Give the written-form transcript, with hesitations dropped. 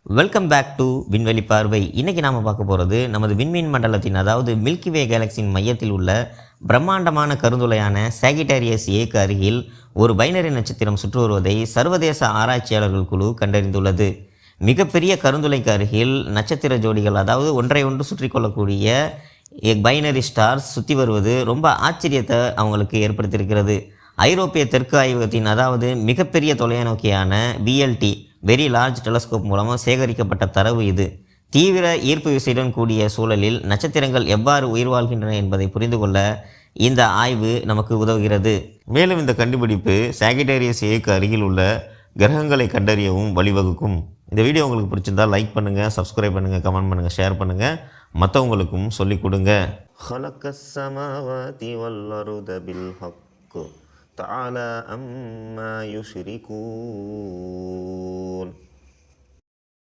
Welcome back to விண்வெளி பார்வை. இன்றைக்கி நாம் பார்க்க போகிறது நமது விண்மீன் மண்டலத்தின் அதாவது மில்கி வே கேலக்சியின் மையத்தில் உள்ள பிரம்மாண்டமான கருந்துளையான சாகிட்டேரியஸ் ஏக்கு அருகில் ஒரு பைனரி நட்சத்திரம் சுற்று வருவதை சர்வதேச ஆராய்ச்சியாளர்கள் குழு கண்டறிந்துள்ளது. மிகப்பெரிய கருந்துளைக்கு அருகில் நட்சத்திர ஜோடிகள் அதாவது ஒன்றை ஒன்று சுற்றி கொள்ளக்கூடிய பைனரி ஸ்டார்ஸ் சுற்றி வருவது ரொம்ப ஆச்சரியத்தை அவங்களுக்கு ஏற்படுத்தியிருக்கிறது. ஐரோப்பிய தெற்கு ஆய்வகத்தின் அதாவது மிகப்பெரிய தொலைநோக்கியான VLT வெரி லார்ஜ் டெலஸ்கோப் மூலமாக சேகரிக்கப்பட்ட தரவு இது. தீவிர ஈர்ப்பு விசையுடன் கூடிய சூழலில் நட்சத்திரங்கள் எவ்வாறு உயிர் வாழ்கின்றன என்பதை புரிந்து கொள்ள இந்த ஆய்வு நமக்கு உதவுகிறது. மேலும் இந்த கண்டுபிடிப்பு சாகிட்டேரியஸ் ஏக்கு அருகில் உள்ள கிரகங்களை கண்டறியவும் வழிவகுக்கும். இந்த வீடியோ உங்களுக்கு பிடிச்சிருந்தால் லைக் பண்ணுங்கள், சப்ஸ்கிரைப் பண்ணுங்கள், கமெண்ட் பண்ணுங்கள், ஷேர் பண்ணுங்கள், மற்றவங்களுக்கும் சொல்லிக் கொடுங்க. تعالى أما يشركون.